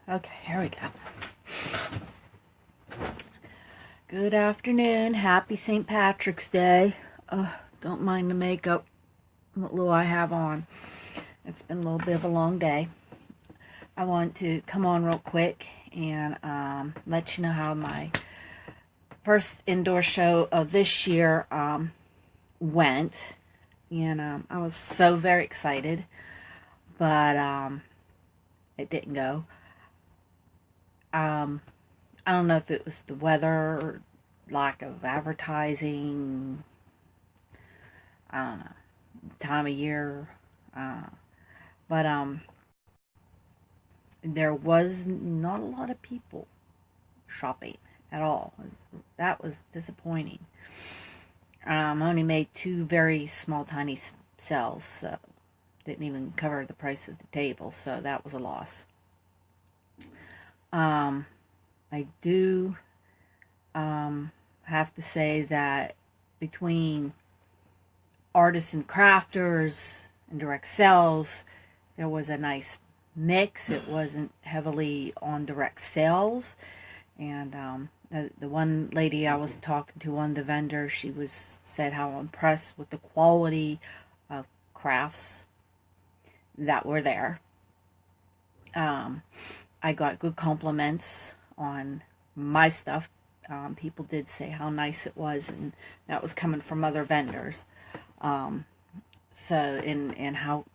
Okay, here we go. Good afternoon. Happy St. Patrick's Day. Don't mind the makeup, what little I have on. It's been a little bit of a long day. I want to come on real quick and let you know how my first indoor show of this year went. And I was so very excited, but it didn't go. I don't know if it was the weather or lack of advertising. I don't know. Time of year. But there was not a lot of people shopping at all. That was disappointing. I only made 2 very small, tiny sales, so didn't even cover the price of the table, so that was a loss. I do have to say that between artists and crafters and direct sales, there was a nice mix. It wasn't heavily on direct sales. And the one lady I was talking to, one of the vendors, she said how impressed with the quality of crafts that were there. I got good compliments on my stuff. People did say how nice it was, and that was coming from other vendors. And how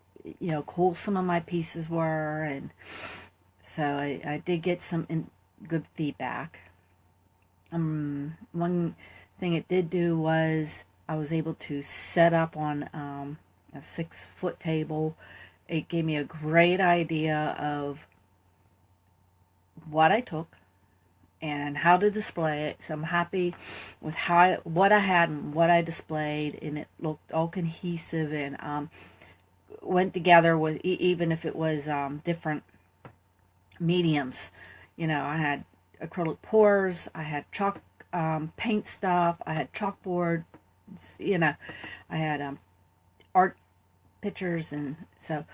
cool some of my pieces were, and so I did get some good feedback. One thing it did do was I was able to set up on a 6-foot table. It gave me a great idea of what I took and how to display it. So I'm happy with what I had and what I displayed, and it looked all cohesive and went together with even if it was different mediums. I had acrylic pours, I had chalk paint stuff, I had chalkboard, I had art pictures, and so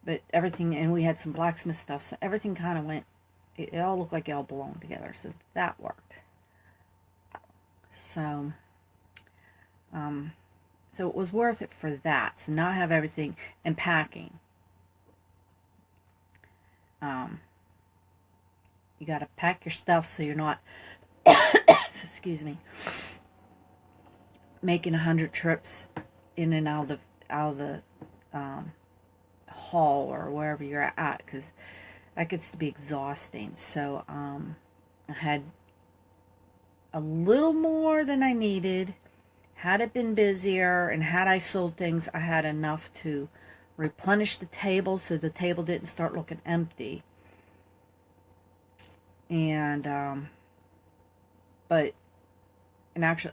but everything, and we had some blacksmith stuff, so everything kind of went, it all looked like it all belonged together, so that worked. So it was worth it for that. So now I have everything and packing. You got to pack your stuff so you're not excuse me, making 100 trips in and out of the hall or wherever you're at, because that gets to be exhausting. So I had a little more than I needed. Had it been busier and had I sold things, I had enough to replenish the table so the table didn't start looking empty. And but and actually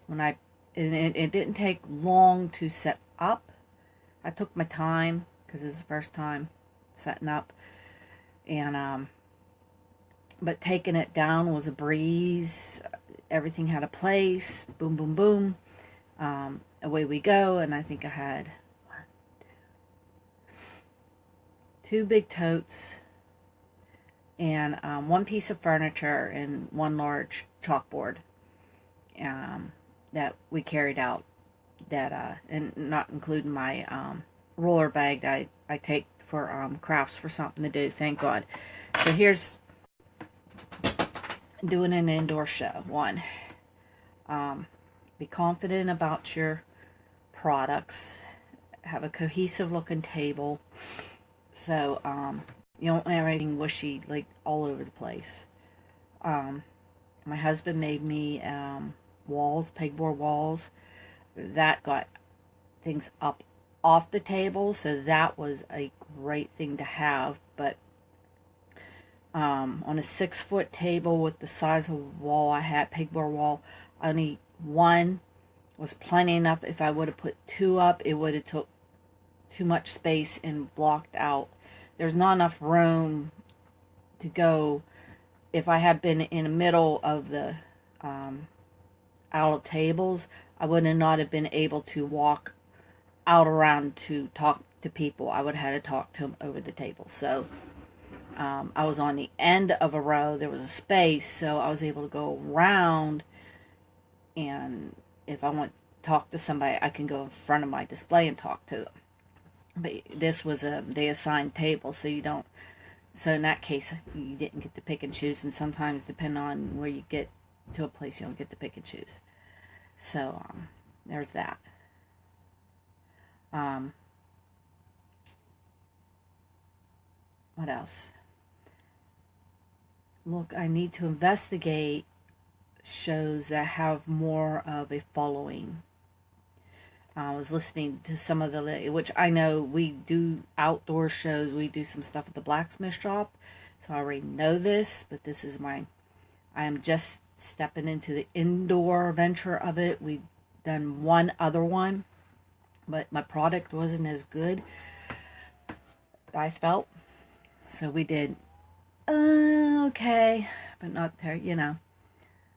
it didn't take long to set up. I took my time because this is the first time setting up, and but taking it down was a breeze. Everything had a place. Boom, boom, boom. Away we go. And I think I had 2 big totes and 1 piece of furniture and 1 large chalkboard that we carried out, that and not including my roller bag that I take for crafts for something to do, thank God. So here's doing an indoor show. 1, be confident about your products, have a cohesive looking table, so you don't have anything wishy like all over the place. My husband made me walls, pegboard walls, that got things up off the table, so that was a great thing to have. But on a 6-foot table with the size of wall I had, pegboard wall, only 1 was plenty enough. If I would have put 2 up, it would have took too much space and blocked out. There's not enough room to go. If I had been in the middle of the aisle tables, I would not have been able to walk out around to talk to people. I would have had to talk to them over the table. So I was on the end of a row. There was a space, so I was able to go around, and if I want to talk to somebody, I can go in front of my display and talk to them. But this was the assigned table, so you don't. So in that case, you didn't get to pick and choose, and sometimes, depending on where you get to a place, you don't get to pick and choose. So there's that. What else? Look, I need to investigate shows that have more of a following. I was listening to some of the, which I know we do outdoor shows. We do some stuff at the blacksmith shop, so I already know this. But this is I am just stepping into the indoor venture of it. We've done one other one, but my product wasn't as good, I felt. So we did okay, but not there,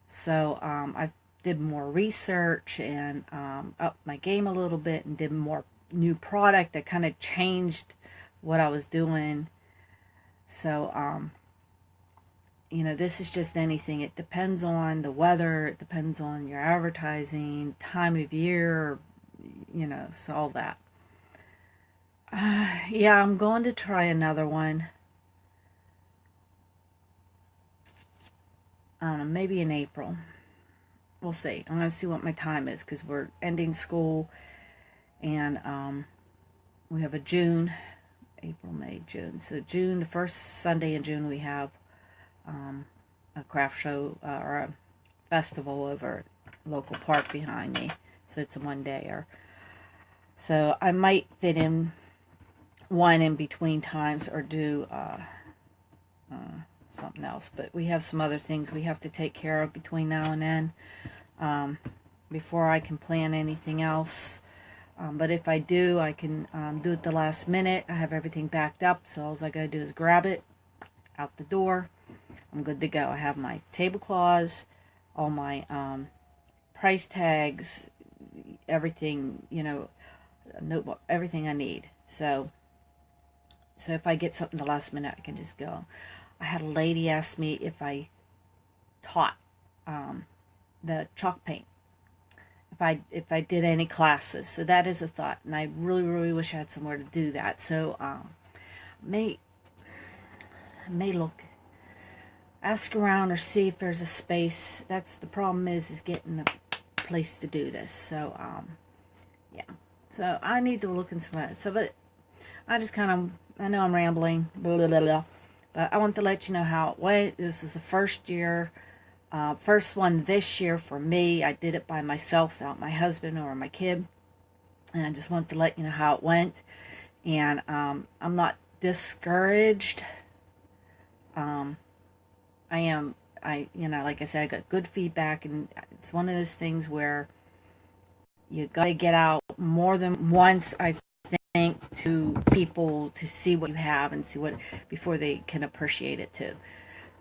So I did more research and upped my game a little bit and did more new product that kind of changed what I was doing. So, this is just anything. It depends on the weather. It depends on your advertising, time of year, so all that. Yeah, I'm going to try another one. I don't know, maybe in April. We'll see. I'm going to see what my time is, because we're ending school, and we have a June, April, May, June. So June, the first Sunday in June, we have a craft show or a festival over at a local park behind me. So it's a one-dayer. So I might fit in one in between times, or do something else. But we have some other things we have to take care of between now and then, before I can plan anything else. But if I do, I can do it the last minute. I have everything backed up, so all I gotta do is grab it out the door. I'm good to go. I have my tablecloths, all my price tags, everything, notebook, everything I need. So if I get something the last minute, I can just go. I had a lady ask me if I taught the chalk paint, if I did any classes. So that is a thought, and I really, really wish I had somewhere to do that. So may ask around or see if there's a space. That's the problem, is getting a place to do this. So yeah. So I need to look into it. So, but I just I know I'm rambling, blah, blah, blah, blah, but I want to let you know how it went. This is the first one this year for me. I did it by myself without my husband or my kid. And I just want to let you know how it went. And I'm not discouraged. Like I said, I got good feedback, and it's one of those things where you got to get out more than once, I think, to people to see what you have and see what, before they can appreciate it too.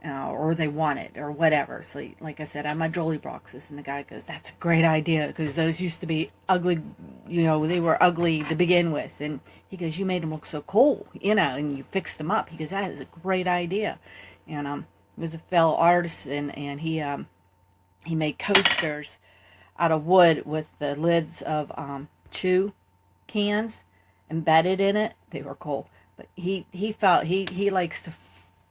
Or they want it, or whatever. So, like I said, I have my jewelry boxes, and the guy goes, "That's a great idea, because those used to be ugly, they were ugly to begin with." And he goes, "You made them look so cool, and you fixed them up." He goes, "That is a great idea." And he was a fellow artist, and he made coasters out of wood with the lids of chew cans embedded in it. They were cool. But he felt he likes to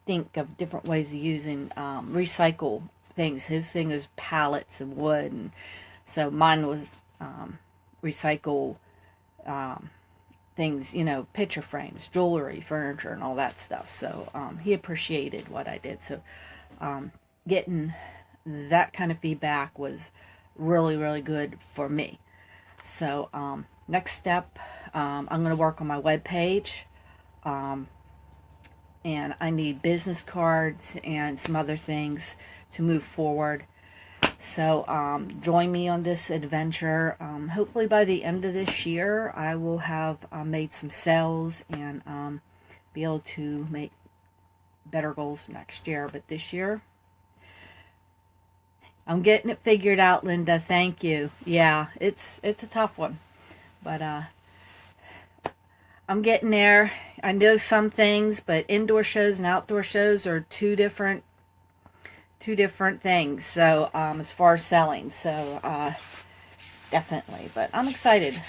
think of different ways of using recycle things. His thing is pallets and wood, and so mine was recycle things, picture frames, jewelry, furniture, and all that stuff. So he appreciated what I did. So getting that kind of feedback was really, really good for me. So next step, I'm going to work on my webpage. And I need business cards and some other things to move forward. So join me on this adventure. Hopefully by the end of this year, I will have made some sales and be able to make better goals next year. But this year, I'm getting it figured out, Linda. Thank you. Yeah, it's a tough one. But I'm getting there. I know some things, but indoor shows and outdoor shows are two different things. So as far as selling, so definitely. But I'm excited.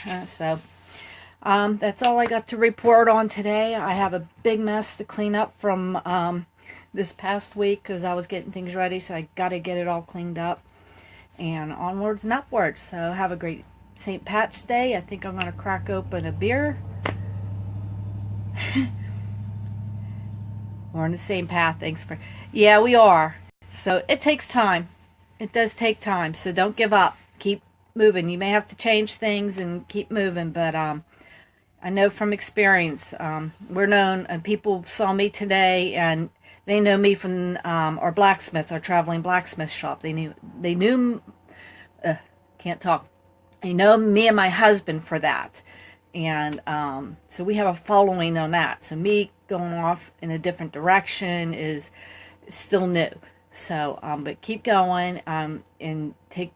That's all I got to report on today. I have a big mess to clean up from this past week because I was getting things ready, so I got to get it all cleaned up. And onwards and upwards. So have a great St. Pat's Day. I think I'm going to crack open a beer. We're on the same path. Thanks for... Yeah, we are. So it takes time. It does take time. So don't give up. Keep moving. You may have to change things and keep moving, but I know from experience, we're known, and people saw me today, and they know me from our blacksmith, our traveling blacksmith shop. They knew, can't talk. They know me and my husband for that. And so we have a following on that. So me going off in a different direction is still new. So, but keep going and take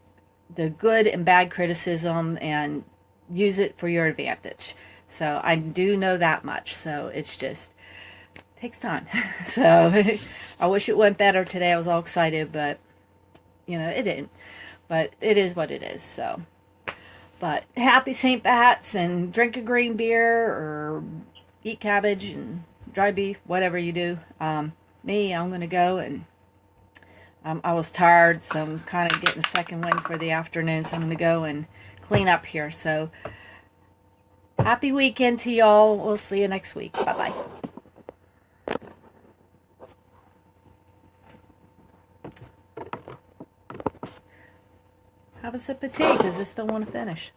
the good and bad criticism and use it for your advantage. So I do know that much. So it's just takes time. So I wish it went better today. I was all excited, but it didn't. But it is what it is. So, but happy St. Pat's, and drink a green beer or eat cabbage and dry beef, whatever you do. Me, I'm gonna go, and I was tired, so I'm kind of getting a second wind for the afternoon. So I'm gonna go and clean up here. So happy weekend to y'all. We'll see you next week. Bye bye. Have a sip of tea because I still want to finish.